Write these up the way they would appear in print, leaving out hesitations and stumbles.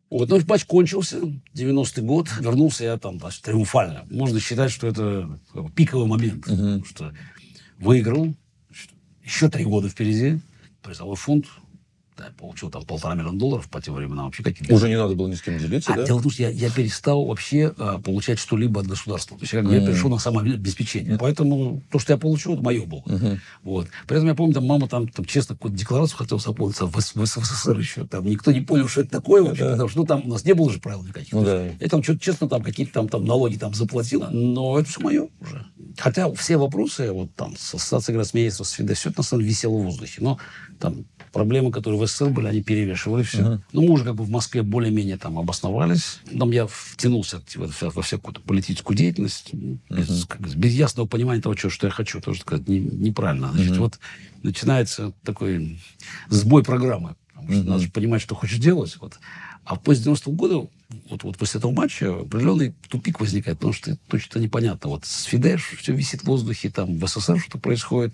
Вот, ну, матч кончился, 90-й год, вернулся я там, значит, триумфально. Можно считать, что это пиковый момент, потому что выиграл, еще 3 года впереди, призовой фонд, да, получил там $1,5 миллиона по тем временам. Вообще какие-то... Уже не надо было ни с кем делиться, да? Дело в том, что я перестал вообще получать что-либо от государства. То есть я перешел на самообеспечение. Поэтому то, что я получил, это мое было. Вот. При этом я помню, там мама там честно какую-то декларацию хотела заполнить в СССР еще. Там никто не понял, что это такое вообще, потому что там у нас не было же правил никаких. Я там что-то честно там какие-то там налоги там заплатил. Но это все мое уже. Хотя все вопросы вот там с ассоциацией гроссмейстеров, с ФИДе, все это на самом деле висело в воздухе. Но там проблемы, которые в СССР были, они перевешивали все. Но мы уже как бы в Москве более-менее там обосновались. Там я втянулся во всякую политическую деятельность без ясного понимания того, что я хочу. Тоже сказать неправильно. Значит, вот начинается такой сбой программы. Потому что надо же понимать, что хочешь делать. Вот. А после 90-го года, вот после этого матча, определенный тупик возникает, потому что точно непонятно. Вот с ФИДЕ все висит в воздухе, там в СССР что-то происходит.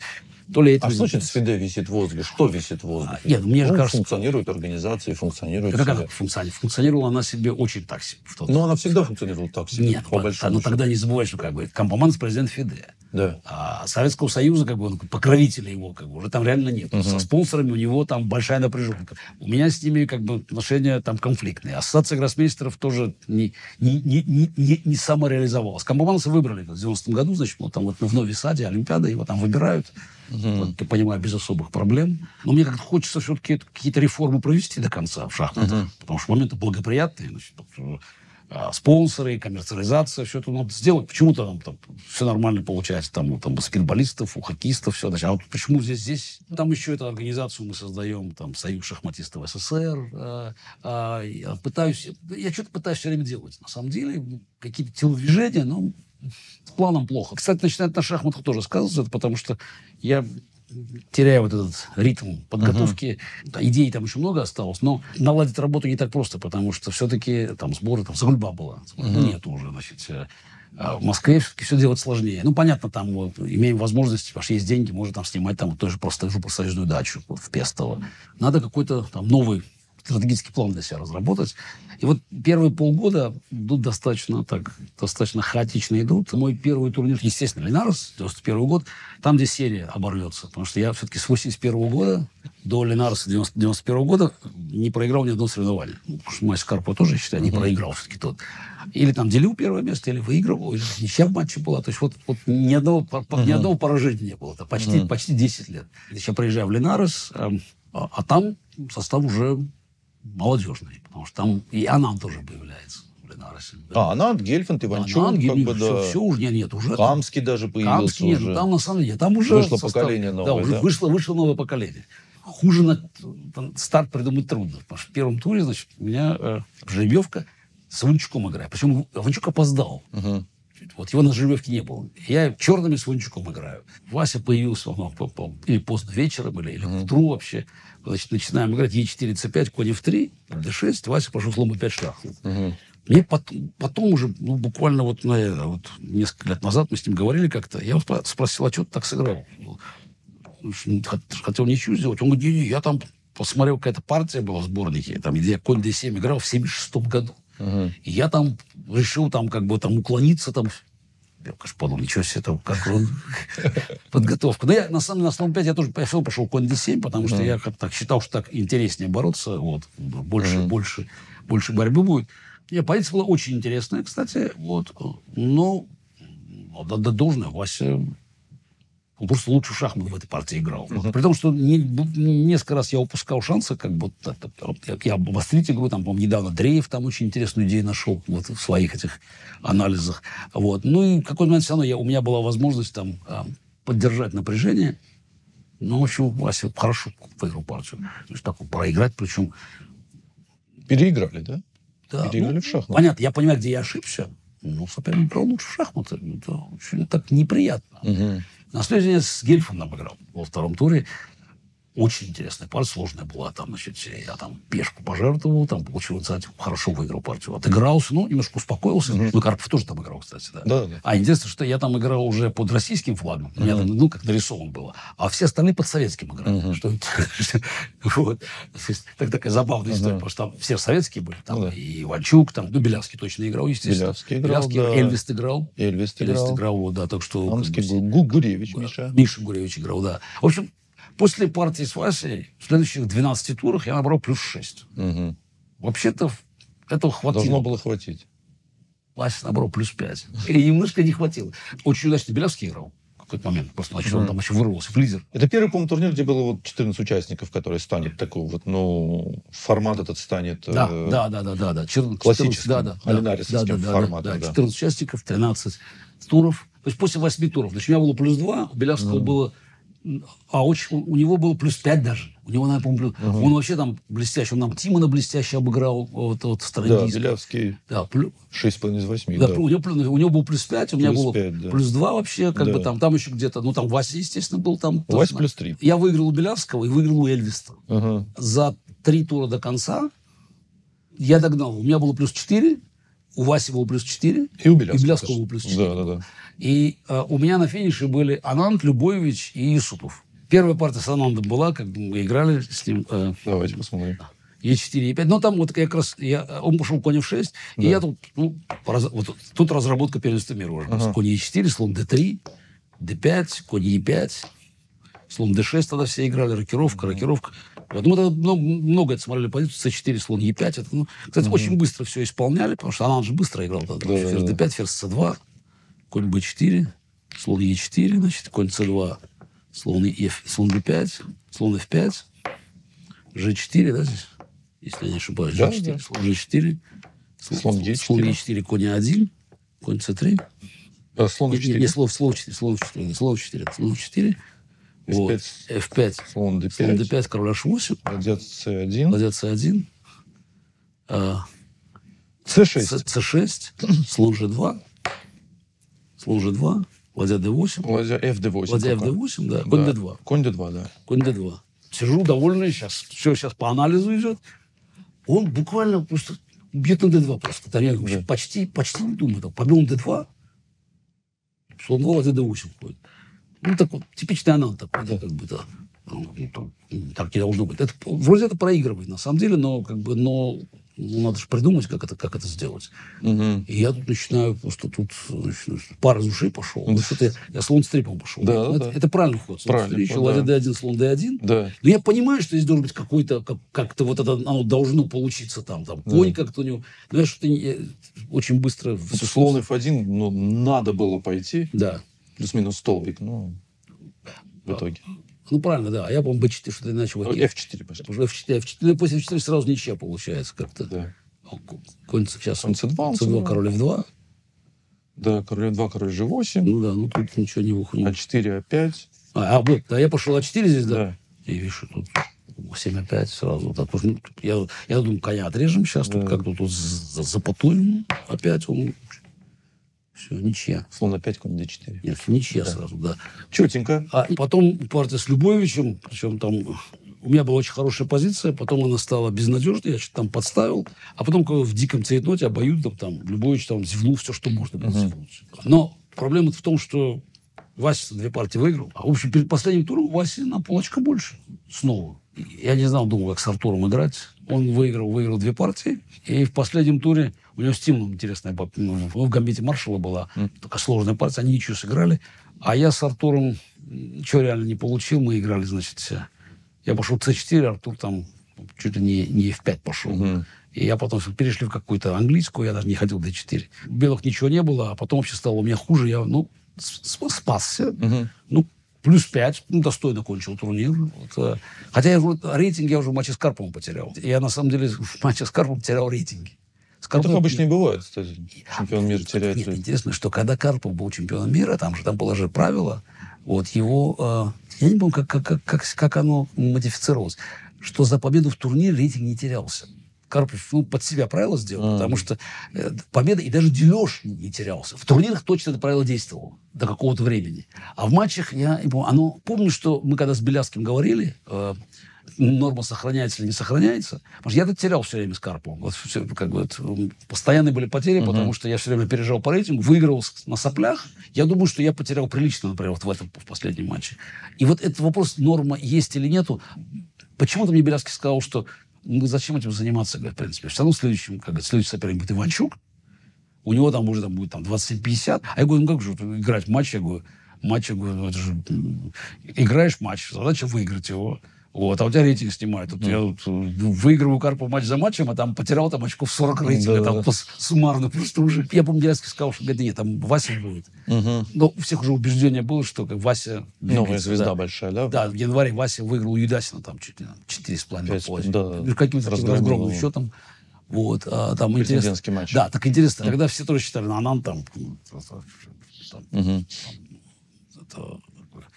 То ли это... А что значит с ФИДЕ висит в воздухе? Что висит в воздухе? Нет, мне же кажется... Функционирует организация, функционирует... Как она функционировала она себе очень так себе. Но она всегда функционировала так себе. Нет, но тогда не забывай, что как бы Компоманс президент ФИДЕ. Да. А Советского Союза, как бы, покровителя его, как бы, уже там реально нет. Со спонсорами у него там большая напряженка. У меня с ними, как бы, отношения там конфликтные. Ассоциация гроссмейстеров тоже не самореализовалась. Компоманса выбрали в 90-м году, значит, вот там вот в Нови Саде Олимпиада, его там выбирают. Вот, я понимаю, без особых проблем. Но мне как-то хочется все-таки какие-то реформы провести до конца в шахматах. Потому что моменты благоприятные. Значит, спонсоры, коммерциализация, все это надо сделать. Почему-то там все нормально получается. Там у баскетболистов, у хоккеистов все. Значит, а вот почему здесь? Там еще эту организацию мы создаем, там, Союз шахматистов СССР. Я что-то пытаюсь все время делать. На самом деле, какие-то телодвижения, но с планом плохо. Кстати, начинает на шахматах тоже сказываться, потому что я теряю вот этот ритм подготовки. Идей там еще много осталось, но наладить работу не так просто, потому что все-таки там сборы, там Загульба была. Нет уже, значит. А в Москве все-таки все делать сложнее. Ну, понятно, там вот, имеем возможность, потому что есть деньги, можно там снимать там тоже просто профсоюзную дачу вот, в Пестово. Надо какой-то там новый стратегический план для себя разработать. И вот первые полгода идут достаточно хаотично идут. Мой первый турнир, естественно, Линарес, 91 год, там, где серия оборвется. Потому что я все-таки с 81 года до Линареса 91 года не проиграл ни одно соревнование. Потому что Мась Карпо тоже, я считаю, не проиграл все-таки тот. Или там делил первое место, или выигрывал, или ничья в матче была. То есть вот ни одного поражения не было. Это почти 10 лет. Я приезжаю в Линарес, а там состав уже молодежный, потому что там и Ананд тоже появляется в Линаросе. Ананд, Гельфанд, Иванчук, все уже нет, уже Камский даже появился. Камский нет, уже. Там на самом деле, там уже вышло поколение новое. Да, уже вышло новое поколение. Хуже старт придумать трудно, потому что в первом туре, значит, у меня жеребьевка с Иванчуком играет. Причем Иванчук опоздал. Вот его на жеребьевке не было. Я черными с Иванчуком играю. Вася появился или поздно вечером, или к утру вообще. Значит, начинаем играть Е4, С5, конь F3, D6, Вася пошел слом 5 шахмат. Мне потом уже, буквально вот несколько лет назад мы с ним говорили как-то, я его спросил, а что ты так сыграл? Хотел ничью сделать. Он говорит, не, я там посмотрел, какая-то партия была в сборнике, там, где я конь D7 играл в 76-м году. И я там решил там как бы там уклониться там. Я, конечно, подумал, ничего себе, там, как он подготовка. Но я, на самом деле, на слон 5 я тоже пошел конь d7, потому что я как-то так считал, что так интереснее бороться, вот, больше борьбы будет. Позиция была очень интересная, кстати, вот, но должное, Вася, он просто лучше шахмат в этой партии играл. При том, что несколько раз я упускал шансы, как бы, я обострить игру, там, по-моему, недавно Дрейф там очень интересную идею нашел вот, в своих этих анализах. Вот. Ну и в какой-то момент все равно у меня была возможность там поддержать напряжение. Ну, в общем, Вася хорошо выиграл партию. То есть, так проиграть, причем... Переиграли, да? Да. Переиграли в шахматы. Понятно, я понимаю, где я ошибся. Но соперник играл лучше в шахматы. Это очень так неприятно. На следующий день с Гельфандом играл во втором туре. Очень интересная партия, сложная была. Там, значит, я там пешку пожертвовал, там получил инициативу, хорошо выиграл партию. Отыгрался, ну, немножко успокоился. Ну, Карпов тоже там играл, кстати, да. Да. А интересно, что я там играл уже под российским флагом. У меня там, ну, как нарисован было. А все остальные под советским играли. Вот. Такая забавная история, потому что там все советские были. Там и Иванчук, там, ну, Белявский точно играл, естественно. Белявский играл, да. Эльвис играл. Эльвис играл, вот, да, так что... Гуревич, Миша. Миша Гуревич играл, да. В общем, после партии с Васей в следующих 12 турах я набрал плюс 6. Вообще-то этого хватило. Должно было хватить. Вася набрал плюс 5. И немножко не хватило. Очень удачно Белявский играл в какой-то момент. Просто начал, он там еще вырвался в лидер. Это первый, по-моему, турнир, где было вот 14 участников, который станет такой вот, ну, формат этот станет... Да. Классическим, алинарисовским форматом. Да, 14 участников, 13 туров. То есть после 8 туров. Значит, у меня было плюс 2, у Белявского было... у него было плюс 5 даже. У него, наверное, помню, он вообще там блестящий. Он нам Тимона блестяще обыграл вот в стороне. Да, Белявский 6,5 из 8. Да, у него был плюс 5, у меня было 5, плюс 2 вообще. Как бы там еще где-то... Ну, там Вася, естественно, был там. Вася плюс 3. Я выиграл у Белявского и выиграл у Эльвиса. За 3 тура до конца я догнал. У меня было плюс 4, у Васи было плюс 4. И у Белявского было плюс 4. Да. И у меня на финише были Ананд, Любович и Исупов. Первая партия с Анандом была, как бы мы играли с ним. Давайте посмотрим. Е4, Е5. Но там вот как раз он пошел конь F6, и я тут, тут разработка первенства мира уже. Конь Е4, слон Д3, Д5, конь Е5, слон Д6 тогда все играли, рокировка. Вот мы тогда много это смотрели позицию, С4, слон Е5. Это, кстати, очень быстро все исполняли, потому что Ананд же быстро играл тогда. Ферзь Д5, ферзь С2, конь Б4, слон Е4, значит, конь С2, слон Б5, слон F5, Ж4, да, здесь? Если я не ошибаюсь, G4, слон G4, слон Е4, конь А1, конь С3. Слон Е4. Не, слон 4. Вот. F5, слон D5, король H8. ладья C1. C6, слон G2, ладья D8. Ладья FD8. Ладья FD8, да. Конь D2. Конь D2, да. Конь D2. Сижу довольный, сейчас по анализу идет. Он буквально просто бьет на D2 просто. Там я почти не думаю. Побил на D2, слон 2, ладья D8 ходит. Ну, так вот, типичный Ананд такой, да, как бы, да. Так не должно быть. Вроде это проигрывает, на самом деле, но надо же придумать, как это сделать. И я тут начинаю, просто тут пар из ушей пошел. Я слон с 3 пошел. Это правильный ход. Еще ладья D1, слон D1. Да. Но я понимаю, что здесь должен быть какой-то, как-то вот это, оно должно получиться там конь как-то у него. Но я что-то очень быстро... Слон F1, надо было пойти. Да. Плюс-минус столбик, в итоге. Ну, правильно, да. А я, по-моему, B4, что-то иначе. F4 пошли. Уже F4. После F4 сразу ничья получается как-то. Да. Конь сейчас... Конь C2. C2, король F2. Да, король F2, король G8. Ну да, тут ничего не выходит. А4, А5. Вот, да, я пошел А4 здесь, да. И видишь, тут 7 А5 сразу. Так, я думаю, коня отрежем сейчас, тут как-то тут запотуем. Опять он... Все, ничья. Слон А5, конь D4. Нет, ничья сразу, да. Четенько. И потом партия с Любовичем, причем там у меня была очень хорошая позиция, потом она стала безнадежной, я что-то там подставил, а потом в диком цейтноте обоюдно там Любович там зевнул все, что можно было зевнуть. Но проблема в том, что Вася 2 партии выиграл, а в общем перед последним туром Васи на полочка больше снова. Я не знал, думал, как с Артуром играть. Он выиграл 2 партии. И в последнем туре у него с Тимоном интересная в гамбите маршала была такая сложная партия. Они ничего сыграли. А я с Артуром ничего реально не получил. Мы играли, значит, я пошел С4, Артур там чуть ли не F5 пошел. И я потом перешли в какую-то английскую, я даже не ходил D4. Белых ничего не было, а потом вообще стало у меня хуже. Я, спасся. Плюс 5, достойно кончил турнир. Хотя рейтинг я уже в матче с Карповым потерял. Я, на самом деле, в матче с Карповым потерял рейтинги. Это обычно не бывает, кстати. Чемпион мира теряет Нет, рейтинг. интересно, что когда Карпов был чемпионом мира, там было же правило, вот его... я не помню, как оно модифицировалось, что за победу в турнире рейтинг не терялся. Карпов под себя правило сделал, потому что победа и даже дележ не терялся. В турнирах точно это правило действовало до какого-то времени. А в матчах я не помню. Помню, что мы когда с Белявским говорили, норма сохраняется или не сохраняется. Потому что я терял все время с Карповым. Вот все, постоянные были потери, потому что я все время опережал по рейтингу, выигрывал на соплях. Я думаю, что я потерял прилично, например, в последнем матче. И вот этот вопрос, норма есть или нету, почему-то мне Белявский сказал, что зачем этим заниматься, говорит, в принципе. Все равно следующий соперник будет Иванчук. У него там уже будет 27-50. А я говорю, как же играть матч? Я говорю, это же играешь матч, задача выиграть его. Вот, а у тебя рейтинг снимает. Я выигрываю Карпов матч за матчем, а там потерял очков 40 рейтинга. Там суммарно просто уже. Я помню, Белявский сказал, что нет, там Вася будет. Но у всех уже убеждение было, что Вася... Новая звезда большая, да? Да, в январе Вася выиграл у Юдасина там чуть ли 4,5 поля. Каким-то разгромным счетом. Вот, там президентский матч. Да, так интересно. Тогда все тоже считали, Анан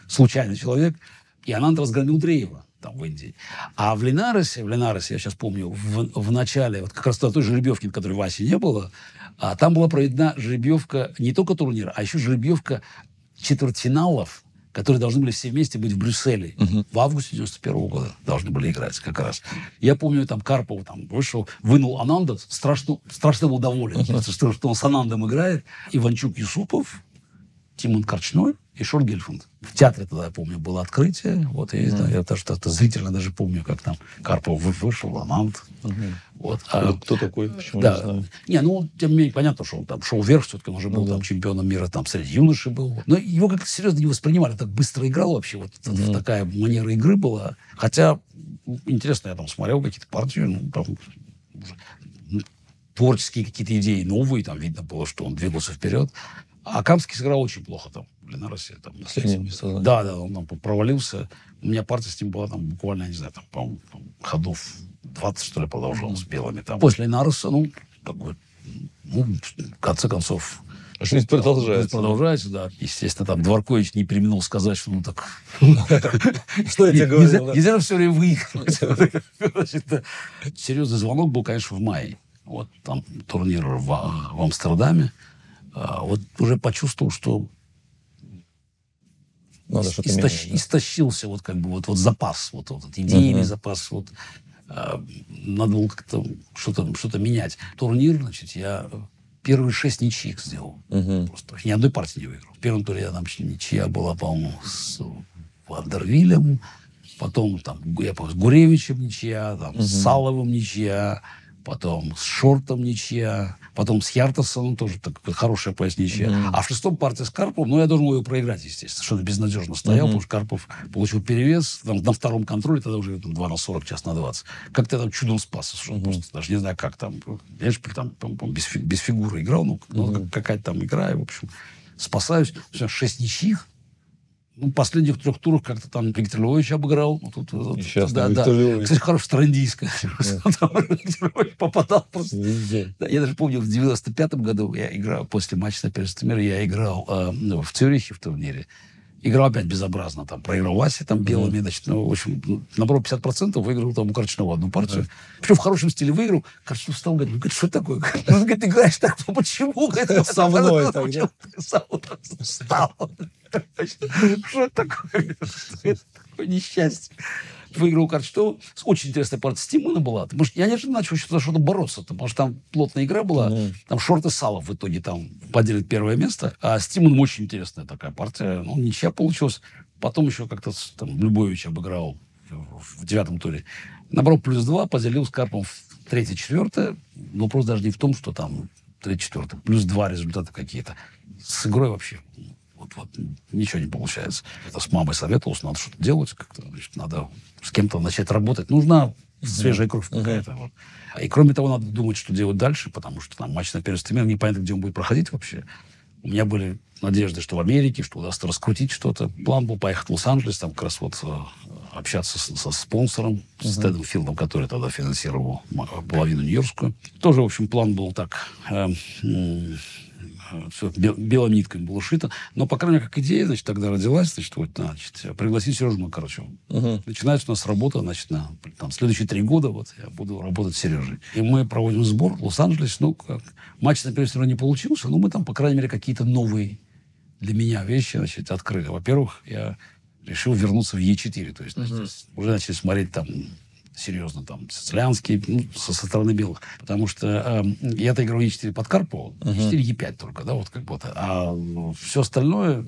случайный человек. И Ананд разгромил Дреева там в Индии. А в Линаросе, я сейчас помню, в начале, вот как раз той жеребьевки, которой Васи не было, там была проведена жеребьевка не только турнира, а еще жеребьевка четвертьфиналов, которые должны были все вместе быть в Брюсселе. В августе 91 года должны были играть как раз. Я помню, там Карпов вышел, вынул Ананда, страшно был доволен, что он с Анандом играет. Иванчук, Юсупов, Тимон Корчной и Шон Гельфанд. В театре тогда, я помню, было открытие. Вот, и, я даже зрительно даже помню, как там Карпов вышел, Ананд. Вот. Кто такой? Почему не знаю? Тем не менее, понятно, что он там шел вверх, все-таки он уже был там чемпионом мира, там среди юношей был. Но его как-то серьезно не воспринимали. Так быстро играл вообще. Вот такая манера игры была. Хотя, интересно, я там смотрел какие-то партии, творческие какие-то идеи новые, там видно было, что он двигался вперед. А Камский сыграл очень плохо там, в Линаросе. Да, он там провалился. У меня партия с ним была там буквально, я не знаю, там, по-моему, ходов 20, что ли, продолжалось с белыми. Там. После Линароса, в конце концов... Жизнь продолжается. Продолжается, да. Естественно, там Дворкович не преминул сказать, что Что я тебе говорил? Нельзя все время выигрывать. Серьезный звонок был, конечно, в мае. Вот там турнир в Амстердаме. Вот уже почувствовал, что истощился запас, идейный запас. Надо было как-то что-то менять. Турнир, я первые 6 ничьих сделал. Просто ни одной партии не выиграл. В первом туре я ничья была, по-моему, с Вандервилем, потом я с Гуревичем ничья, с Саловым ничья, потом с Шортом ничья, потом с Яртасоном тоже хорошая ничья. А в 6-м партии с Карповым, я должен был его проиграть, естественно. Что-то безнадежно стоял, потому что Карпов получил перевес. На 2-м контроле тогда уже 2/40, час на 20. Как-то я там чудом спасся. Просто даже не знаю, как там. Я же там без фигуры играл. Какая-то там игра. И, в общем, спасаюсь. 6 ничьих. Последних 3 турах как-то там Виктор Львович обыграл. Кстати, хороший Страндийский. Попадал просто. Я даже помню, в 95-м году я играл, после матча на первенстве мира, я играл в Цюрихе в турнире. Играл опять безобразно. Проиграл Васе белыми. В общем, набрал 50%, выиграл у Корчнова одну партию. Причем в хорошем стиле выиграл. Корчнов встал, говорит, что такое? Он говорит, ты играешь так, почему? Со мной так, Встал. Что это такое? Это такое несчастье. Выиграл Корчтова. Очень интересная партия с Тимоном была. Потому что я неожиданно начал за что-то бороться. Потому что там плотная игра была. Там Шорт и Салов в итоге там поделят первое место. А с Тимоном очень интересная такая партия. Ничья получилась. Потом еще как-то Любович обыграл в 9-м туре. Набрал +2, поделил с Карпом в 3-4. Но вопрос даже не в том, что там 3-4. +2 результаты какие-то. С игрой вообще... ничего не получается. Это с мамой советовался, надо что-то делать, как-то, надо с кем-то начать работать. Нужна свежая кровь какая-то. И кроме того, надо думать, что делать дальше, потому что там матч на первенстве мира, непонятно, где он будет проходить вообще. У меня были надежды, что в Америке, что удастся раскрутить что-то. План был поехать в Лос-Анджелес, там как раз общаться со спонсором, с Тедом Филдом, который тогда финансировал половину нью-йоркскую. Тоже, в общем, план был так... все белым нитками было шито. Но, по крайней мере, как идея, значит, тогда родилась, значит, пригласить Сережу Макарычева. Начинается у нас работа, значит, на следующие 3 года вот я буду работать с Сережей. И мы проводим сбор в Лос-Анджелесе. Матч на первый не получился, но мы там, по крайней мере, какие-то новые для меня вещи, значит, открыли. Во-первых, я решил вернуться в Е4. То есть, уже начали смотреть там серьезно, там, сицилианские, со стороны белых. Потому что я-то играл Е4 под Карпова, Е4, Е5 только, да, вот как бы. А все остальное,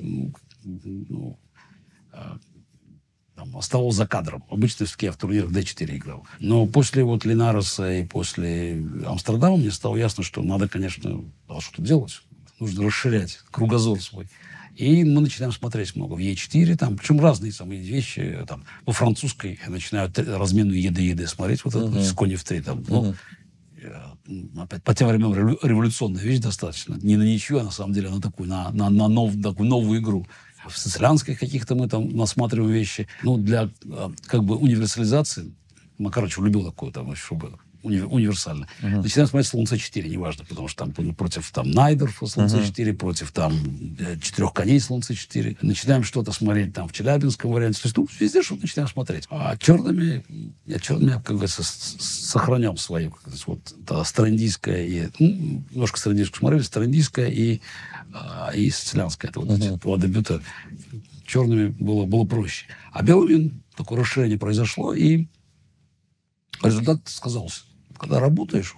там, оставалось за кадром. Обычно я в турнирах D4 играл. Но после вот Линареса и после Амстердама мне стало ясно, что надо, конечно, что-то делать. Нужно расширять кругозор свой. И мы начинаем смотреть много в Е4, там, причем разные самые вещи. Там, во французской я начинаю разменную ЕД смотреть, вот это, с Кони в 3. Там, опять, по тем временам революционная вещь достаточно. Не на ничью, а на самом деле на такую, такую новую игру. В сицилианских каких-то мы там насматриваем вещи. Для как бы универсализации, Макарыч любил такое, там, чтобы универсально. Начинаем смотреть слон c4, неважно, потому что там против Найдерфа слон c4, против там 4 коней слон c4. Начинаем что-то смотреть там в челябинском варианте. То есть, везде что-то начинаем смотреть. А черными, как говорится, сохранял свою, староиндийское и, немножко староиндийскую смотрели, староиндийское и сицилианское. Это вот эти два дебюта. Черными было проще. А белыми такое расширение произошло, и результат сказался. Когда работаешь,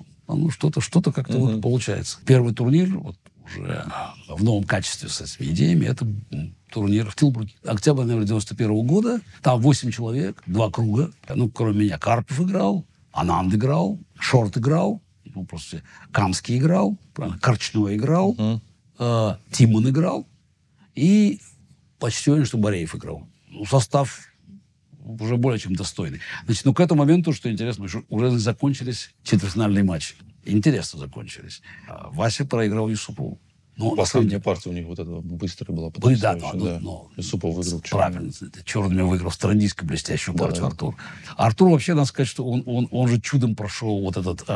что-то как-то вот получается. Первый турнир уже в новом качестве с этими идеями, это турнир в Тилбурге. Октябрь, наверное, 91 года. Там 8 человек, 2 круга. Кроме меня, Карпов играл, Ананд играл, Шорт играл, просто Камский играл, Корчной играл, Тимон играл, и почти уверен, что Бореев играл. Состав уже более чем достойный. Значит, к этому моменту, что интересно, уже закончились четвертьфинальные матчи. Интересно закончились. Вася проиграл Юсупову. Последняя партия у них вот эта быстрая была. Юсупов выиграл. Правильно. Черными выиграл староиндийскую блестящую партию Артур. Артур вообще, надо сказать, что он же чудом прошел вот этот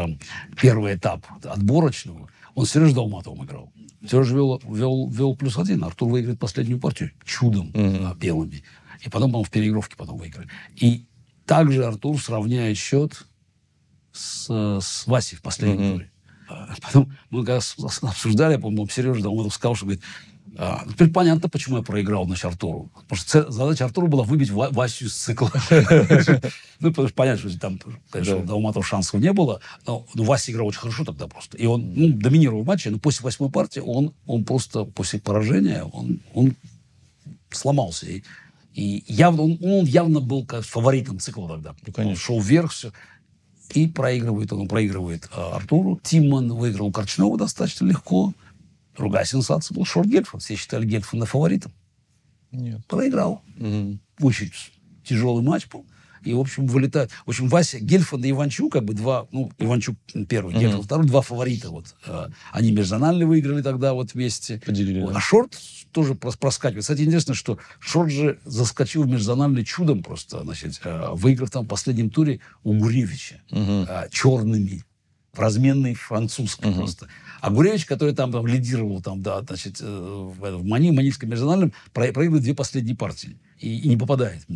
первый этап отборочного. Он с Сережей Далматовым играл. Сережа вел +1. Артур выиграет последнюю партию чудом белыми. И потом, по-моему, в переигровке выиграли. И также Артур сравняет счет с Васей в последнем туре. Потом мы когда обсуждали, по-моему, Сережа Далматов сказал, что говорит, теперь понятно, почему я проиграл, Артуру. Потому что задача Артура была выбить Васю из цикла. Потому что понятно, что там, конечно, у Далматова шансов не было. Но Вася играл очень хорошо тогда просто. И он доминировал в матче, но после 8-й партии он просто, после поражения, он сломался. И он явно был фаворитом цикла тогда. Он шел вверх, все. И он проигрывает Артуру. Тимон выиграл Корчного достаточно легко. Другая сенсация была Шорт Гельфанд. Все считали Гельфанда фаворитом. Нет. Проиграл. Очень тяжелый матч был. И, в общем, вылетает. В общем, Вася, Гельфанд и Иванчук, как бы два, Иванчук первый, Гельфанд второй, 2 фаворита. Они межзональные выиграли тогда вместе. Поделили. А Шорт тоже проскакивает. Кстати, интересно, что Шорт же заскочил в межзональный чудом просто, выиграв там в последнем туре у Гуревича черными. В разменной французской просто. А Гуревич, который там лидировал в Манильском межзональном, проигрывает 2 последние партии. И не попадает.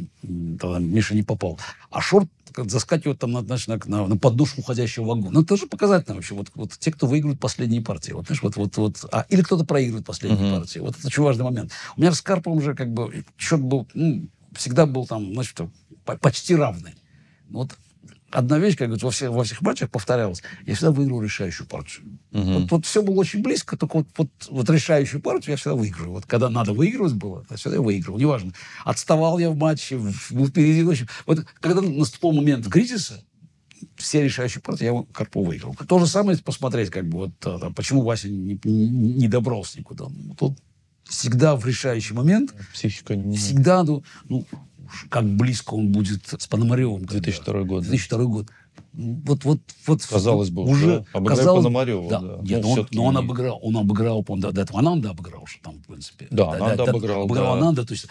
Тогда Миша не попал. А Шорт заскакивает там на подножку уходящего вагона. Это тоже показательно вообще. Вот те, кто выигрывает последние партии. Или кто-то проигрывает последние партии. Вот это очень важный момент. У меня с Карповым же счет был, всегда был там, почти равный. Одна вещь, как говорится, во всех матчах повторялась. Я всегда выигрывал решающую партию. Все было очень близко, только решающую партию я всегда выигрываю. Вот когда надо выигрывать было, я всегда выигрывал. Неважно, отставал я в матче, был впереди. Когда наступил момент кризиса, все решающие партии я Карпова выиграл. То же самое посмотреть, почему Вася не добрался никуда. Всегда в решающий момент, психика всегда, как близко он будет с Пономаревым. 2002 год. 2002 год. Казалось бы, уже обыграть Пономарева. Да. Нет, но он обыграл, по-моему, до этого Ананда обыграл, что там, в принципе. Да, Ананда обыграл. Обыграл Ананда, то есть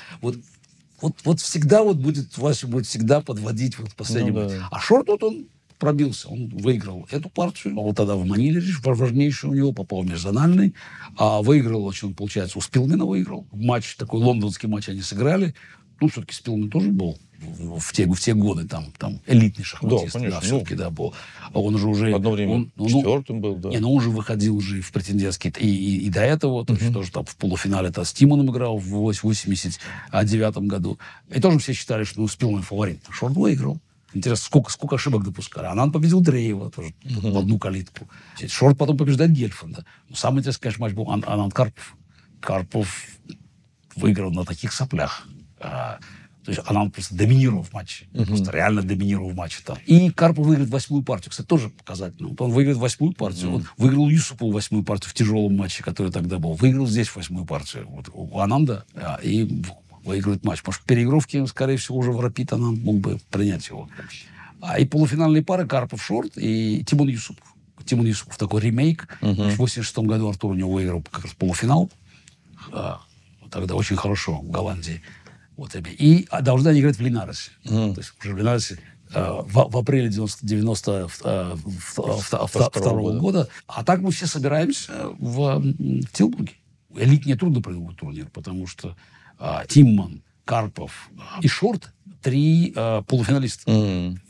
всегда Вася будет всегда подводить последний. А Шорт, он пробился, он выиграл эту партию. Вот тогда в Маниле важнейший у него, попал в межзональный. А выиграл, очень, получается, у Спилмена выиграл. Матч, такой лондонский матч они сыграли. Ну, все-таки Спилмен тоже был в те годы там элитный шахматист. Да, конечно. Все-таки, был. А он же уже... Одно время четвертым был, да. Он уже выходил уже в претендентский. И до этого, то есть тоже там в полуфинале-то с Тимоном играл в 89 году. И тоже все считали, что Спилмен фаворит. Шорт выиграл. Интересно, сколько ошибок допускали. Ананд победил Дрейева тоже в одну калитку. Шорт потом побеждает Гельфанда. Но самый интересный, конечно, матч был Ананд-Карпов. Карпов выиграл на таких соплях. То есть Ананд просто доминировал в матче. Просто реально доминировал в матче там. И Карпов выиграет 8-ю партию. Кстати, тоже показательно. Он выиграет 8-ю партию. Он выиграл Юсупову 8-ю партию в тяжелом матче, который тогда был. Выиграл здесь 8-ю партию. Вот у Ананда. И выигрывает матч. Потому что в переигровке, скорее всего, уже Рапид Ананд мог бы принять его. И полуфинальные пары Карпов-Шорт и Тимон Юсупов. Тимон Юсупов такой ремейк. В 86 году Артур у него выиграл как раз полуфинал. Тогда очень хорошо в Голландии. Вот. И должны они играть в Линаросе. То есть уже в Линаросе в апреле 92 года. А так мы все собираемся в Тилбурге. Элитнее трудно придумать турнир, потому что Тимман, Карпов и Шорт 3 полуфиналиста.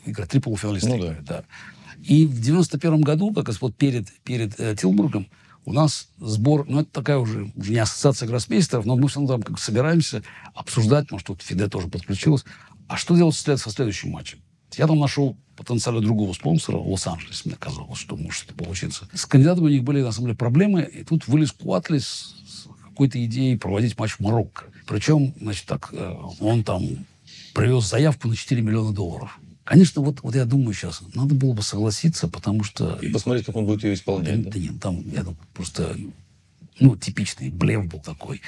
Играют 3 полуфиналиста. Ну, играют, да. И в 91 году, как раз вот перед Тилбургом, у нас сбор, это такая уже не ассоциация гроссмейстеров, но мы все равно там как собираемся обсуждать, может, тут ФИДЕ тоже подключилась. А что делать со следующим матчем? Я там нашел потенциально другого спонсора в Лос-Анджелесе, мне казалось, что может это получиться. С кандидатами у них были, на самом деле, проблемы, и тут вылез Куатли с какой-то идеей проводить матч в Марокко. Причем, значит, он там привез заявку на $4 миллиона. Конечно, вот я думаю сейчас, надо было бы согласиться, потому что... И посмотреть, как он будет ее исполнять. Да нет, там, я думаю, просто, типичный блеф был такой.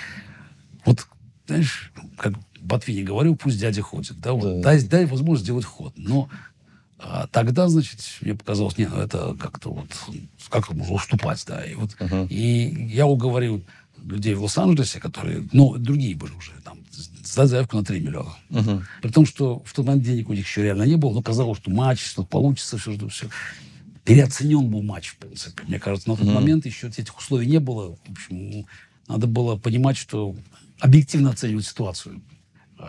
Вот, знаешь, как Ботвине говорил, пусть дядя ходит. Да, вот, дай возможность сделать ход. Но тогда, значит, мне показалось, это как-то вот, как можно уступать, да. И и я уговорил людей в Лос-Анджелесе, которые, другие были уже, там, сдать заявку на $3 миллиона. При том, что в тот момент денег у них еще реально не было, но казалось, что матч, что получится, все. Переоценен был матч, в принципе. Мне кажется, на тот момент еще этих условий не было. В общем, надо было понимать, что объективно оценивать ситуацию.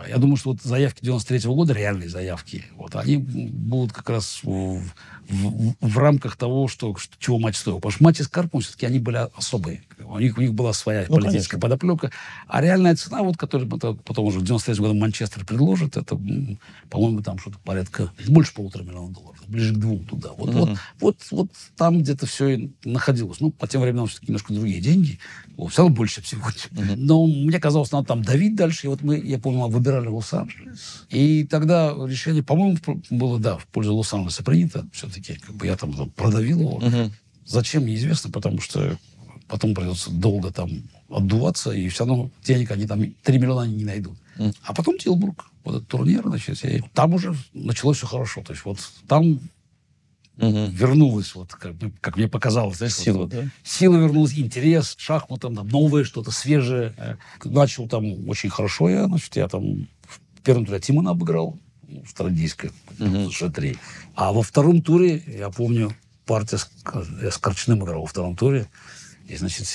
Я думаю, что вот заявки 93-го года, реальные заявки, они будут как раз в рамках того, чего матч стоил. Потому что матчи с Карповым все-таки они были особые. У них была своя политическая подоплека. А реальная цена, которую потом уже в 93-м году Манчестер предложит, это, по-моему, там что-то порядка больше $1,5 миллиона. Ближе к 2 туда. Вот там где-то все и находилось. По тем временам все-таки немножко другие деньги. Все равно больше всего. Но мне казалось, надо там давить дальше. И я помню, выбирали Лос-Анджелес. И тогда решение, по-моему, было, в пользу Лос-Анджелеса принято. Все-таки я там продавил его. Зачем, неизвестно, потому что потом придется долго там отдуваться, и все равно денег они там $3 миллиона не найдут. А потом Тилбург, вот этот турнир, значит, и там уже началось все хорошо. То есть там вернулась, как мне показалось, знаешь, сила, да? Сила вернулась, интерес к шахматам, новое что-то, свежее. Начал там очень хорошо я там в первом туре Тимона обыграл, Стародийская, G3. А во втором туре, я помню, партия я с Корчным играл во втором туре, и, значит,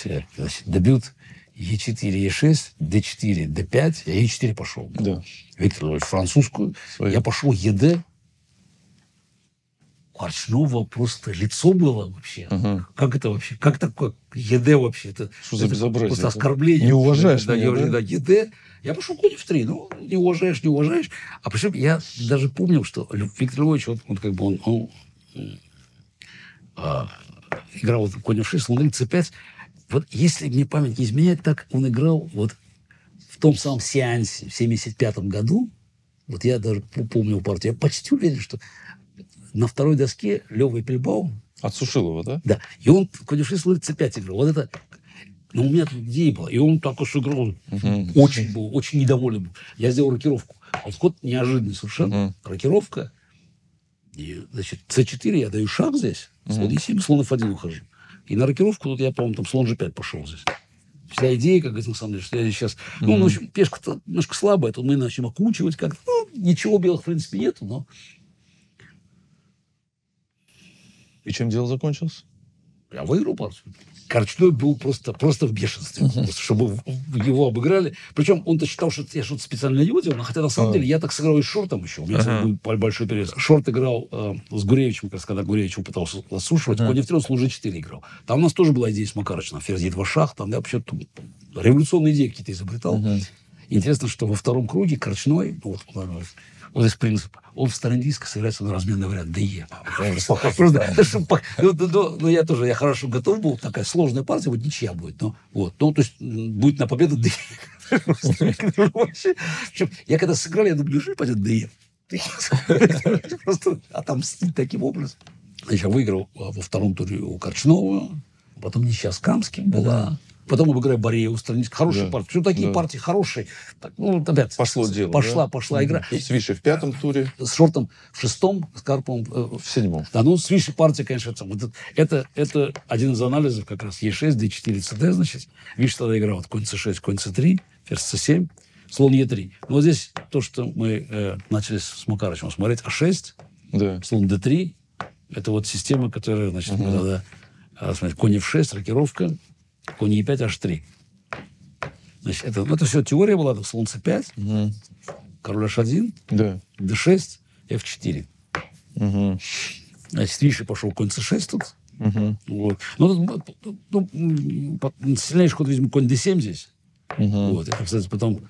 дебют Е4, Е6, Д4, Д5, я Е4 пошел. Да. Виктор Ильич, французскую. Я пошел ЕД. У Корчнова просто лицо было вообще. Как это вообще? Как такое ЕД вообще? Что за безобразие? Просто оскорбление. Не уважаешь меня, меня, да? ЕД. Я пошел конь в 3. Не уважаешь. А причем я даже помнил, что Виктор Львович, он играл конь в 6, слон c5. Вот если мне память не изменяет, так он играл в том самом сеансе в 75 году. Вот я даже помню партию. Я почти уверен, что на второй доске Лёва Эппельбаум отсушил его, да? Да. И он конь в 6, слон c5 играл. Вот это... у меня тут идея была. И он так сыграл. Очень недоволен был. Я сделал рокировку. Ход неожиданный совершенно. Рокировка. И, значит, c4 я даю шаг здесь. Слон e7, слон f1 ухожу. И на рокировку тут я, по-моему, там слон g5 пошел здесь. Вся идея, как говорится, на самом деле, что я сейчас... в общем, пешка-то немножко слабая, тут мы начнем окучивать как-то. Ничего белых, в принципе, нету, но... И чем дело закончилось? Я выиграл партию. Корчной был просто в бешенстве. Просто, чтобы его обыграли. Причем он-то считал, что я что-то специально не делал, хотя на самом деле я так сыграл и с Шортом еще. У меня был большой период. Шорт играл с Гуревичем, как раз когда Гуревич пытался заслушивать. Конь F3 он с Лужи 4 играл. Там у нас тоже была идея с Макарычем. Ферзь Е2 шах. Там я вообще революционные идеи какие-то изобретал. Интересно, что во втором круге Корчной, вот здесь принцип, он в стороне диска сыграется на разменный вариант ДЕ. Я тоже, я хорошо готов был, такая сложная партия, вот ничья будет. То есть будет на победу ДЕ. Я когда сыграл, я думаю, неужели пойдет ДЕ? Просто отомстить таким образом. Я выиграл во втором туре у Корчного, потом ничья с Камским была. Потом обыграю Борееву, Странницкую. Хорошая партия. Почему такие партии хорошие? Так, опять пошло дело. Пошла игра. С Вишей в 5-м туре. С Шортом в 6-м, с Карповым в 7-м. Да, с Вишей партия, конечно, это один из анализов как раз Е6, Д4, ЦД, значит. Виш тогда играл конь С6, конь С3, ферзь С7, слон Е3. Но вот здесь то, что мы начали с Макарычем смотреть, А6, слон Д3, это вот система, которая, значит, мы тогда, смотрите, конь F6, рокировка, конь Е5, H3. Значит, это все теория была, слон С5, король H1, D6, F4. Значит, Виши пошел конь С6 тут. Вот. Сильнейший ход, видимо, конь D7 здесь. Вот. Я, кстати, потом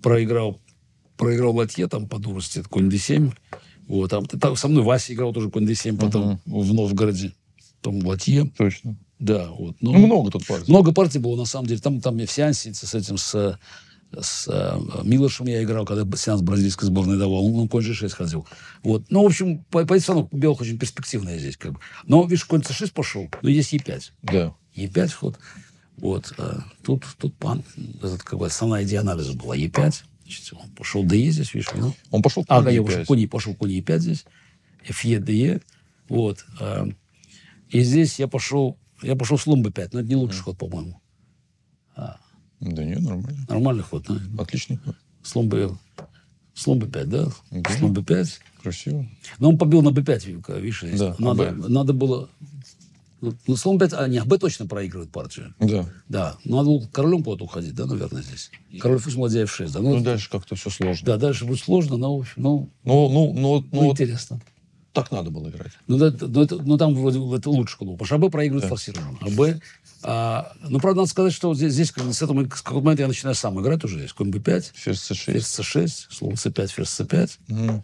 проиграл латье там по дурости, конь D7. Вот. Там со мной Вася играл тоже конь D7 потом в Новгороде. Там латье. Точно. Да, вот. Много тут партий. Много партий было, на самом деле. Там я в сеансе с этим, с Милошем я играл, когда сеанс бразильской сборной давал. Он конь G6 ходил. Вот. В общем, позиция у белых очень перспективная здесь. Как бы. Но, видишь, конь C6 пошел, но есть Е5. Да. Е5 ход. Вот. Тут основная идея анализа была Е5. Значит, он пошел ДЕ здесь, видишь. Ну? Он пошел конь Е5. Пошел конь Е5 здесь. Фе, ДЕ. Вот. И здесь я пошел слон Б5, но это не лучший ход, по-моему. Да нет, нормально. Нормальный ход, да? Отличный ход. Слон Б5, да? Слон Б5. Красиво. Но он побил на Б5, видишь, здесь. Да, надо было... слон Б5, Б точно проигрывает партию. Да. Да. Надо было королем куда-то уходить, да, наверное, здесь. Король Ф, ладья F6, да? Дальше как-то все сложно. Да, дальше будет сложно, но интересно. Так надо было играть. Там вроде это лучше было. Потому что АБ проигрывает форсированно. Правда, надо сказать, что здесь с этого момента я начинаю сам играть уже. Здесь конь Б5. Ферзь С6. Ферзь С6. Слон С5, ферзь С5.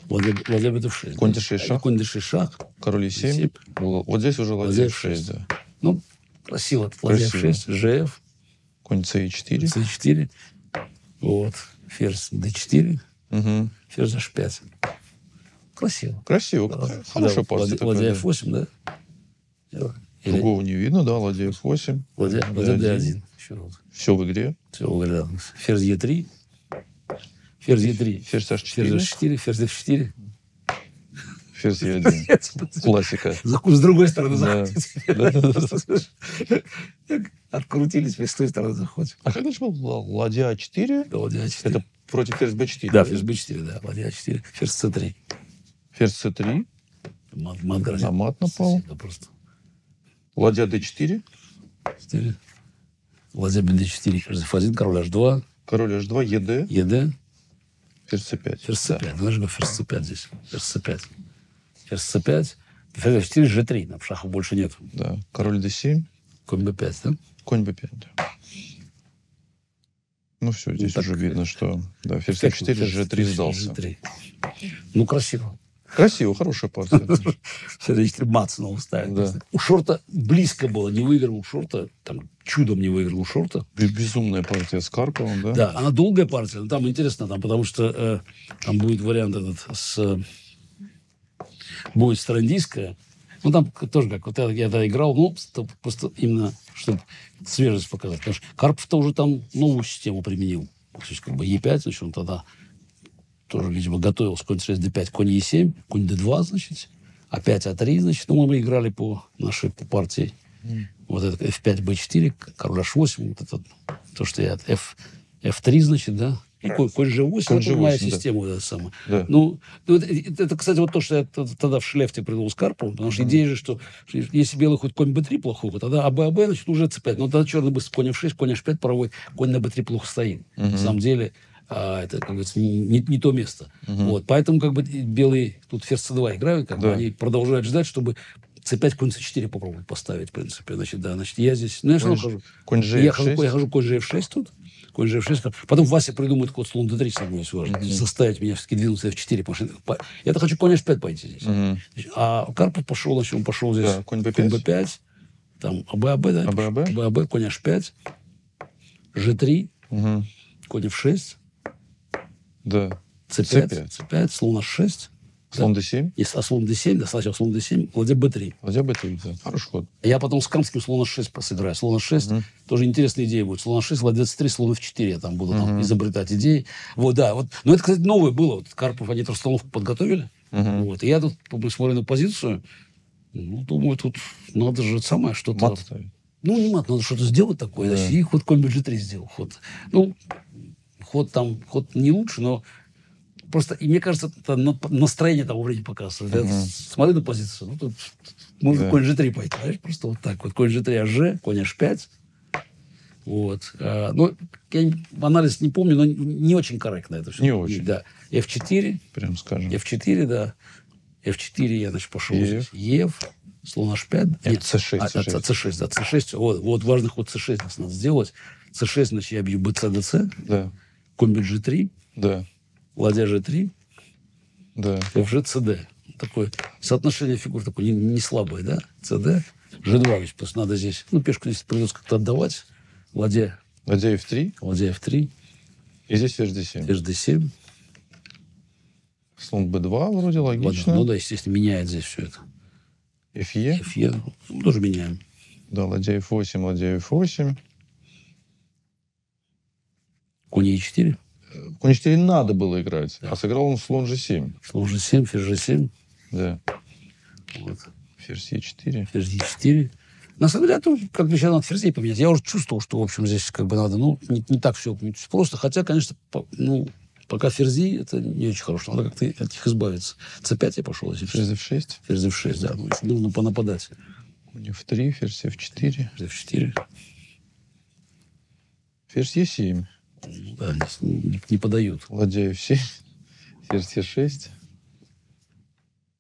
Ладья Б6. Конь Д6 шах. Конь Д6 шах. Король Е7. Вот здесь уже ладья F6, да. Красиво. Ладья F6, ЖФ. Конь С4. С4. Вот. Ферзь Д4. Ферзь H5. Красиво. Хорошая партия. Ладья F8, да? Другого не видно, да, ладья F8. Ладья D1. Все в игре. Все в игре, да. Ферзь Е3. Ферзь Е3. Ферзь H4. Ферзь H4. Ферзь F4. Ферзь Е1. Классика. С другой стороны заходит. Открутились, с той стороны заходит. А когда же был ладья А4? Да, ладья А4. Это против ферзь Б4. Да, ферзь Б4, да. Ладья А4. Ферзь С3. Ферзь С3. Мат грозит. На мат напал. Да, просто. Ладья Д4. Ладья Б4. Ферзь F1. Король H2. Король H2. ЕД. ЕД. Ферзь С5. Ферзь С5. Знаешь, как ферзь С5 здесь. Ферзь С5. Ферзь С5. Ферзь F4, G3. Там шахов больше нет. Да. Король Д7. Конь Б5, да? Конь Б5, да. Все, здесь уже видно, что... Да, ферзь F4, G3 сдался. G3. Красиво. Красиво, хорошая партия. Ферзь H4 мат снова ставит. Да. У Шорта близко было. Не выиграл у Шорта. Там чудом не выиграл у Шорта. Безумная партия с Карповым, да? Да, она долгая партия. Но там интересно, потому что там будет вариант этот будет старандийская. Там тоже как вот я тогда играл, просто именно, чтобы свежесть показать. Потому что Карпов-то уже там новую систему применил. То есть Е5, значит, он тогда тоже, видимо, готовился. Конь 6, D5, конь Е7, конь D2, значит. А5, А3, значит. Мы играли по нашей партии. Вот это F5, B4, король H8, вот это, то, что я F3, значит, да. Конь G8, Конь это моя G8, да. система вот эта самая. Да. Ну, это, кстати, вот то, что я тогда в Шлефте придумал с Карповым, потому что идея же, что если белый хоть конь B3 плохой, тогда АБ, значит, уже C5. Но тогда черный быстро конь F6, конь H5 проводит, конь на B3 плохо стоит. На самом деле, это, как говорится, не то место. Вот, поэтому, как бы, белые тут ферзь C2 играют, как бы, они продолжают ждать, чтобы C5, конь C4 попробовать поставить, в принципе. Значит, да, значит, я здесь... Ну, я что хожу? Конь Я G6. хожу конь G6 тут. Конь G6. Потом Вася придумает ход слон D3, со мной важно. Заставить меня все-таки двинуться F4. Потому что я-то хочу конь H5 пойти здесь. А Карпов пошел, значит, он пошел здесь. Да, конь B5. Конь B5. Там АБ, да? АБ, конь H5. G3. Конь F6. Да. C5. C5. Слон H6. Слон D7. А слон D7, да, сначала слон D7, ладья B3. Ладья B3, да. Хороший ход. Я потом с Камским слон H6 сыграю. Слон H6 тоже интересная идея будет. Слон H6, ладья C3, слон F4. Я там буду изобретать идеи. Вот, да. Вот. Но это, кстати, новое было. Вот Карпов, они расстановку подготовили. Вот. И я тут смотрю на позицию. Ну, думаю, тут надо же самое что-то... Мат ставить. Ну, не мат, надо что-то сделать такое. Да. И ход конь G3 сделал. Ход. Ну, ход не лучше, но... Просто, и мне кажется, это настроение того времени показывает. Я смотрю на позицию, ну, тут можно конь G3 пойти, знаешь, просто вот так вот. Конь G3, HG, конь H5. Вот. Ну, я анализ не помню, но не очень корректно это все. Не очень. Да. F4. Прям скажем. F4, да. F4 я, значит, пошел здесь. Ев. Слон H5. Нет, C6. C6, да, C6. Вот важный ход C6 надо сделать. C6, значит, я бью BC, DC. Да. Конь G3. Да. Ладья G3. Да. FG, CD. Такое соотношение фигур такое не слабое, да? CD. G2, ведь просто надо здесь... Ну, пешку здесь придется как-то отдавать. Ладья F3. Ладья F3. И здесь ферзь D7. Ферзь D7. Слон B2 вроде логично. Ну да, естественно, меняет здесь все это. FE. FE. Ну, тоже меняем. Да, ладья F8, ладья F8. Конь E4. Конь E4 надо было играть, а сыграл он слон G7. Слон G7, ферзь G7. Да. Вот. Ферзь E4. Ферзь E4. На самом деле, тоже, как бы сейчас надо ферзей поменять. Я уже чувствовал, что, в общем, здесь как бы надо, ну, не так все просто. Хотя, конечно, пока ферзи, это не очень хорошо. Надо как-то от них избавиться. C5 я пошел. Если ферзь F6. Ферзь F6, да. Ну, нужно понападать. Конь F3, ферзь F4. Ферзь F4. Ферзь E7. Да, не подают. Ладья F7. Ферзь E6.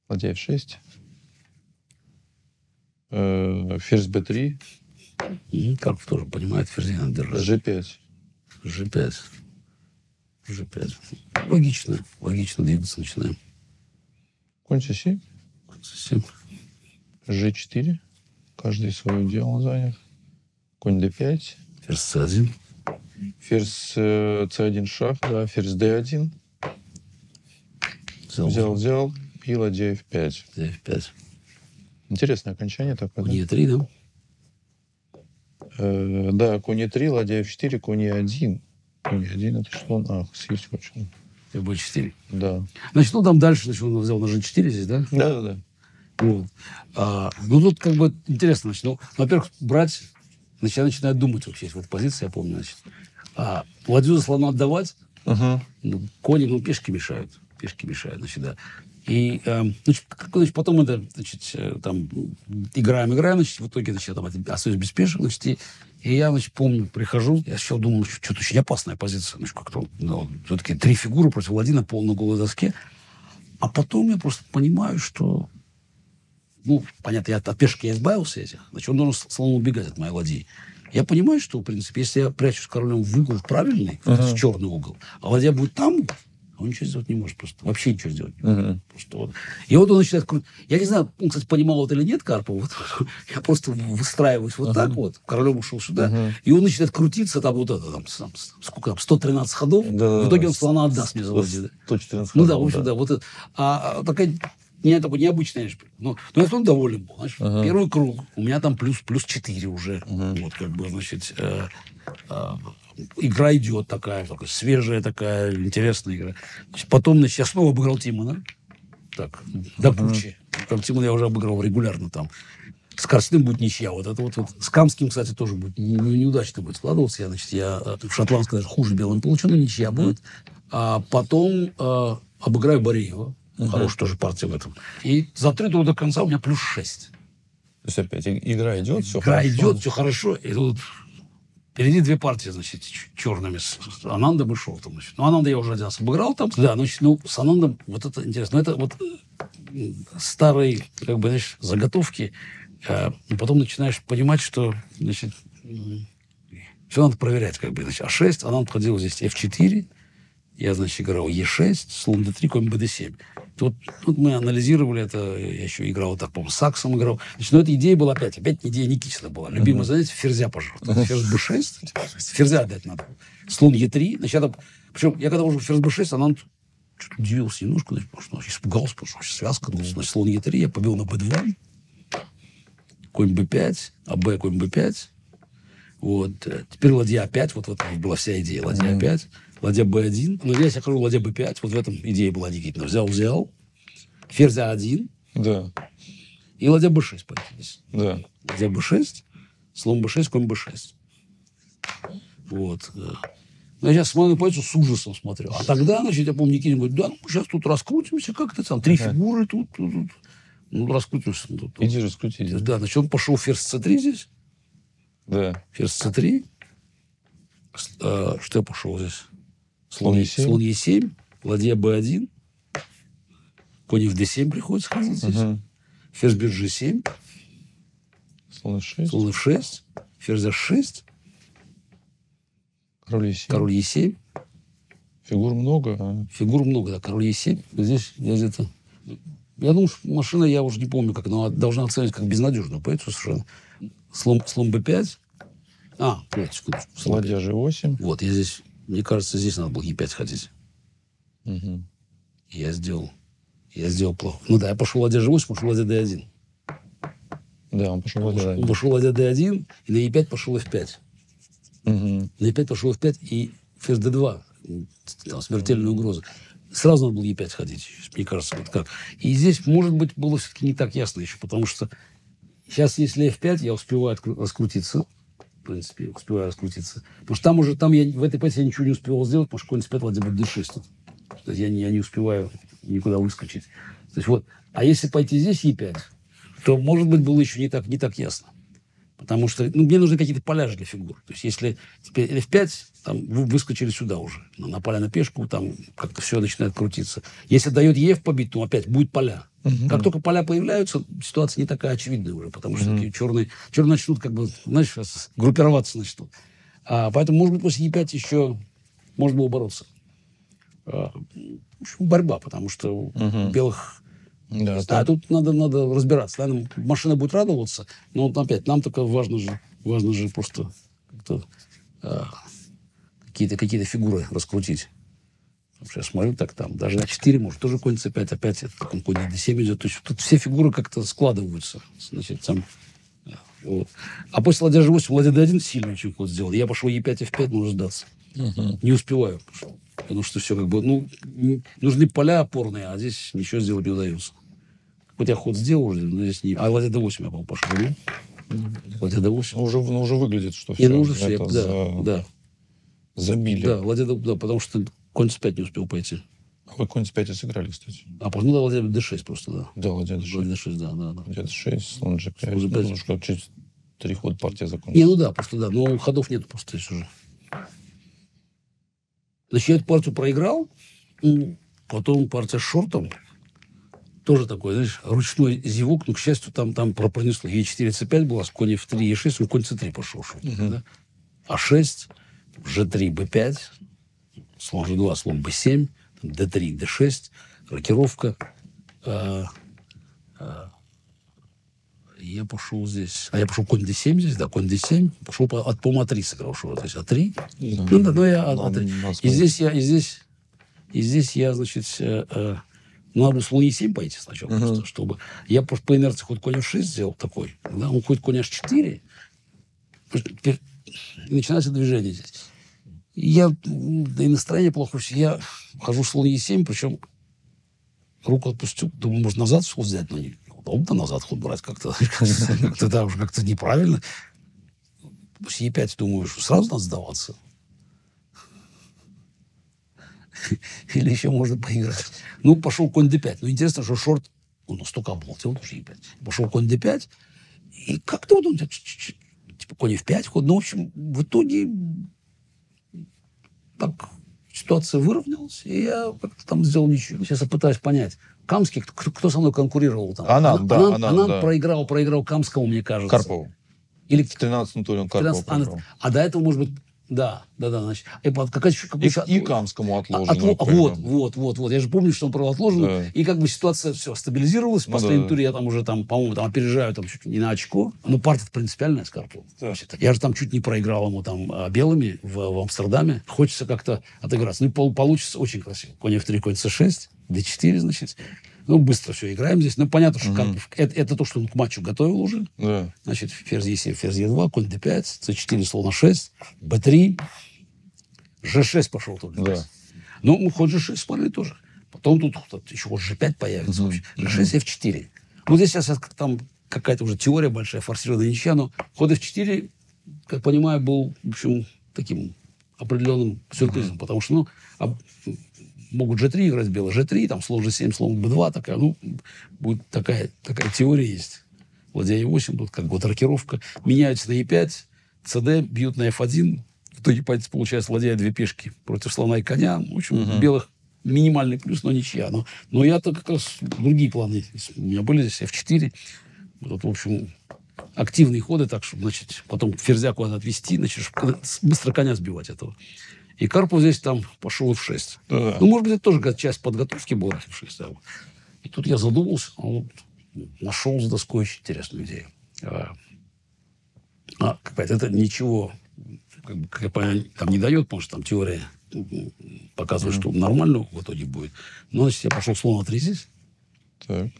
Ладья F6. Ферзь B3. Карпов тоже понимает, ферзей надо держать. G5. G5. G5. Логично двигаться начинаем. Конь C7. C7. G4. Каждый свое дело занят. Конь D5. Ферзь C1. Ферзь C1 шах, да. Ферзь D1. Взял. И ладья F5. F5. Интересное окончание такое. Конь E3, да? Да, конь E3, ладья F4, конь E1. Конь E1 это слон. Съесть очень. B4. Да. Значит, ну там дальше, значит, он взял на G4 здесь, да? Да. Вот. Ну, тут как бы интересно, значит, ну, во-первых, брать, значит, я начинаю думать вообще в этой позиции, я помню, значит. Ладью за слона отдавать, кони, пешки мешают, значит, да. И, значит, потом это, значит, там, играем, значит, в итоге, значит, я там остаюсь без пешек, значит, и я, значит, помню, прихожу, я сначала думал, что-то очень опасная позиция, значит, как-то, все-таки 3 фигуры против ладьи на полной голой доске, а потом я просто понимаю, что, понятно, я от пешки я избавился этих, значит, он должен слону убегать от моей ладьи. Я понимаю, что, в принципе, если я прячусь королем в угол правильный, в черный угол, а ладья будет там, он ничего сделать не может просто. Вообще ничего сделать не может. Просто вот. И вот он начинает крутить. Я не знаю, он, кстати, понимал это или нет, Карпов. Вот. Я просто выстраиваюсь вот так вот. Королем ушел сюда. И он начинает крутиться. Там вот это, сколько там, 113 ходов. В итоге он слона отдаст мне за ладью. 114 ходов. Ну да, в общем, да. Вот это. Такая такой необычный, но я тоже доволен был. Знаешь, первый круг. У меня там плюс 4 уже. Вот как бы, значит... игра идет такая свежая, такая интересная игра. Значит, потом, значит, я снова обыграл Тимона. Так, до кучи. Там Тимона я уже обыграл регулярно там. Скоростным будет ничья. Вот это вот с Камским, кстати, тоже будет неудачно будет складываться. Я в шотландской даже хуже белым получу, но ничья будет. А потом обыграю Бореева. Хорошая тоже партия в этом. И за 3 тура до конца у меня плюс 6. То есть опять игра идет, все Игра хорошо. идет, все хорошо. И тут впереди 2 партии, значит, черными с Анандом и Шортом. Значит. Ну, Ананда я уже один раз обыграл там. Да, значит, ну, с Анандом вот это интересно. Но это вот старые, как бы, знаешь, заготовки. И потом начинаешь понимать, что, значит, все надо проверять, как бы. Значит, А6, Ананд ходил здесь F4. Я, значит, играл Е6, слон d3, конь bd7. Тут мы анализировали это. Я еще играл вот так, по-моему, с Саксом играл. Значит, но эта идея была опять идея Никитина была. Любимое занятие ферзя пожертвовать. Ферзь b6. Ферзя отдать надо. Слон Е3. Значит, причем я когда уже ферзь b6, Ананд что-то удивился немножко. Значит, потому что испугался, потому что связка. Значит, слон Е3. Я побил на b2. Конь b5. АБ, конь b5. Вот. Теперь ладья А5. Вот в этом была вся идея. Ладья А5. Ладья b1. Но здесь я хожу ладья b5. Вот в этом идея была Никитина. Взял. Ферзь А1. Да. И ладья b6 пойти здесь. Да. Ладья b6. Слон b6, конь b6. Вот. Но я сейчас смотрю позицию с ужасом смотрю. А тогда, значит, я помню, Никитин говорит, да, ну, сейчас тут раскрутимся как-то там. 3 фигуры тут. Ну, раскрутимся. Тут. Иди раскрутись. Да, значит, он пошел ферзь c3 здесь. Да. Ферзь c3. Что я пошел здесь? Слон Е7. Слон Е7, ладья Б1, конь в d7 приходится ходить здесь. Ферзь бьет G7, Слон F6. слон F6, ферзь H6, Король Е7. король Е7. Фигур много. Фигур много, да, король Е7. Здесь я где-то... Я думаю, что машина, я уже не помню, как, но должна оценить как безнадежную позицию совершенно. Слон Б5. Секундочку. Ладья G8. Вот, я здесь... Мне кажется, здесь надо было Е5 ходить. Угу. Я сделал плохо. Ну да, я пошел ладья G8, пошел ладья D1. Да, он пошел ладья Он пошел ладья D1, и на Е5 пошел F5. Угу. На Е5 пошел F5 и ферзь D2. Там смертельная угроза. Сразу надо было Е5 ходить, мне кажется, вот как. И здесь, может быть, было все-таки не так ясно еще, потому что сейчас, если F5, я успеваю раскрутиться. В принципе, успеваю раскрутиться. Потому что там я в этой позиции я ничего не успевал сделать, потому что конь c5, ладья будет d6. То есть я не успеваю никуда выскочить. То есть вот. А если пойти здесь Е5, то, может быть, было еще не так ясно. Потому что мне нужны какие-то поля для фигур. То есть если теперь F5, там вы выскочили сюда уже. На поля на пешку, там как-то все начинает крутиться. Если дает ЕФ побить, то опять будет поля. Как только поля появляются, ситуация не такая очевидная уже, потому что такие черные начнут, как бы, знаешь, группироваться начнут. Поэтому, может быть, после Е5 еще можно было бороться. В общем, борьба, потому что у белых... Да, тут надо разбираться. Наверное, машина будет радоваться, но вот опять, нам только важно же просто как-то какие-то фигуры раскрутить. Сейчас смотрю, так там, даже на 4 может, тоже конь c5, опять это конь на d7 идет. То есть тут все фигуры как-то складываются. Значит, там, вот. А после ладья g8, ладья d1 сильный очень ход сделал. Я пошел e5, f5, можно сдаться. Не успеваю. Потому что все как бы, нужны поля опорные, а здесь ничего сделать не удается. Хоть я ход сделал уже, но здесь не... А ладья d8 я, по-моему, пошел, да? Ладья d8. Уже выглядит, что все. Уже все, да. Забили. Да, ладья d8, потому что конь c5 не успел пойти. Вы конь c5 и сыграли, кстати. Да, ладья d6 просто, да. Да, ладья d6. Ладья d6, да. Ладья d6, слон g5. Слон g5. Немножко через 3 хода партия закончится. Да, просто да. Но ходов нет просто здесь уже. Значит, я эту партию проиграл. Потом партия с шортом. Тоже такой, знаешь, ручной зевок. Но, к счастью, там пронесло. Е4, c5 была, конь f3, e6, он конь c3 пошел. Да? А6, g3, b5, слон g2, слон b7, d3, d6, рокировка. Я пошел здесь. Я пошел конь d7 здесь, да, конь d7. Пошел по-моему, А3 сыграл, что вот здесь А3. Но я А3. И здесь я, значит, надо было слон Е7 пойти сначала, просто, чтобы... Я просто по инерции ход конь F6 сделал такой. Да? Он ходит конь H4. И начинается движение здесь. И настроение плохое. Я хожу слон Е7, причем руку отпустил. Думаю, может, назад слон взять, но не. Потом-то назад ход брать как-то да, уже как-то неправильно. С Е5 думаю, что сразу надо сдаваться. Или еще можно поиграть. Ну, пошел конь d5. Ну, интересно, что шорт, он настолько обалдел, тоже Е5. Пошел конь d5. И как-то вот он, типа, конь f5 ход. Ну, в общем, в итоге так ситуация выровнялась, и я как-то там сделал ничего. Сейчас я пытаюсь понять. Камский, кто со мной конкурировал там? Ананд проиграл Камскому, мне кажется. Карпову. Или в 13-м туре он Карпову проиграл. А до этого, может быть, да, значит. И Камскому отложено. Вот. Я же помню, что он про отложено. Да. И как бы ситуация все стабилизировалась. В последнем туре я там уже, по-моему, опережаю там чуть не на очко. Ну, партия принципиальная с Карповым. Да. Я же там чуть не проиграл ему там белыми в Амстердаме. Хочется как-то отыграться. Ну, и получится очень красиво. Конь F3, конь C6, D4, значит. Ну, быстро все играем здесь. Ну, понятно, что Карпов, это то, что он к матчу готовил уже. Да. Значит, ферзь Е7, ферзь Е2, конь D5, C4, слон А6, B3, G6 пошел только. Да. Ну, ход G6 смотрели тоже. Потом тут еще ход G5 появится. G6, F4. Ну, здесь сейчас там какая-то уже теория большая, форсированная ничья, но ход F4, как понимаю, был, в общем, таким определенным сюрпризом, потому что, могут G3 играть белый, G3, там слон G7, слон B2, такая, будет такая теория есть. Ладья E8, тут как бы рокировка. Меняются на E5, CD, бьют на F1. В итоге, получается, ладья 2 пешки против слона и коня. В общем, белых минимальный плюс, но ничья. Но я-то как раз другие планы. У меня были здесь F4. Вот, в общем, активные ходы, так что, значит, потом ферзя куда-то отвести, значит, быстро коня сбивать этого. И Карпов здесь там пошел F6. Да. Ну, может быть, это тоже какая-то часть подготовки была F6. Да. И тут я задумался, нашел с доской очень интересную идею. Это ничего, как я понимаю, там не дает, потому что там теория показывает, что нормально в итоге будет. Но, значит, я пошел слон А3 здесь. Так.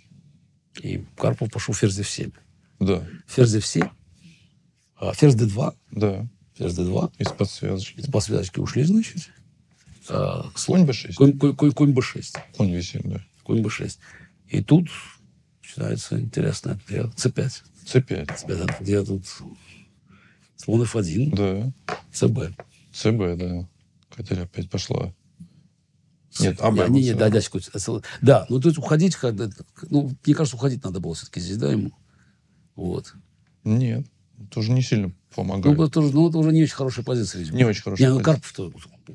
И Карпов пошел ферзь F7. Да. Ферзь F7. Ферзь D2. Да. Ферзь D2. Из-под связочки. Из-под связочки ушли, значит. Конь B6. Конь B6. Конь V7, да. Конь B6. И тут начинается интересно. C5. C5. Где тут слон F1. Да. CB. CB, да. Катель опять пошла. Нет, Нет, дядьку. Да, ну тут уходить, мне кажется, уходить надо было все-таки здесь, да, ему? Вот. Нет, тоже не сильно помогает. Это уже не очень хорошая позиция, видимо. Не очень хорошая позиция. Карпов-то,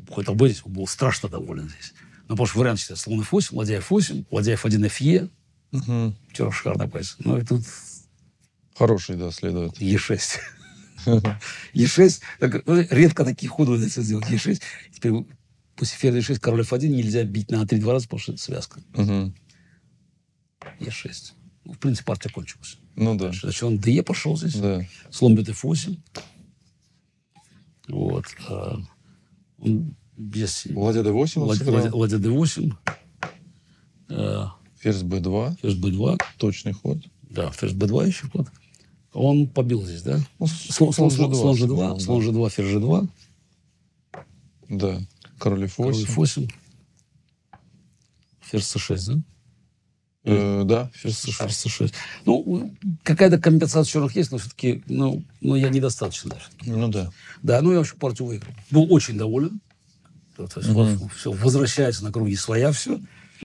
хоть бы здесь, был страшно доволен здесь. Ну, потому что вариант считается слон F8, ладья F8, ладья F1, FE. Вчера шикарная позиция. Ну, и тут... Хороший, да, следует. Е6. Е6. Редко такие ходы удается сделать. Е6. Теперь после ферзя Е6 король F1 нельзя бить на А3 2 раза, потому что это связка. Е6. В принципе, партия кончилась. Ну да. Значит, он ДЕ пошел здесь. Да. Слон бьет F8. Вот. Ладья D8. Ладья D8. Ферзь B2. Ферзь B2. Точный ход. Да, ферзь B2 еще ход. Он побил здесь, да? Слон G2, ферзь G2. Да. Король F8. Король F8. Ферзь C6, да? Да. Ферзь C6. Ну, какая-то компенсация черных есть, но все-таки, я недостаточно даже. Ну, да. Да, я вообще партию выиграл. Был очень доволен. То есть, все возвращается на круги своя, все.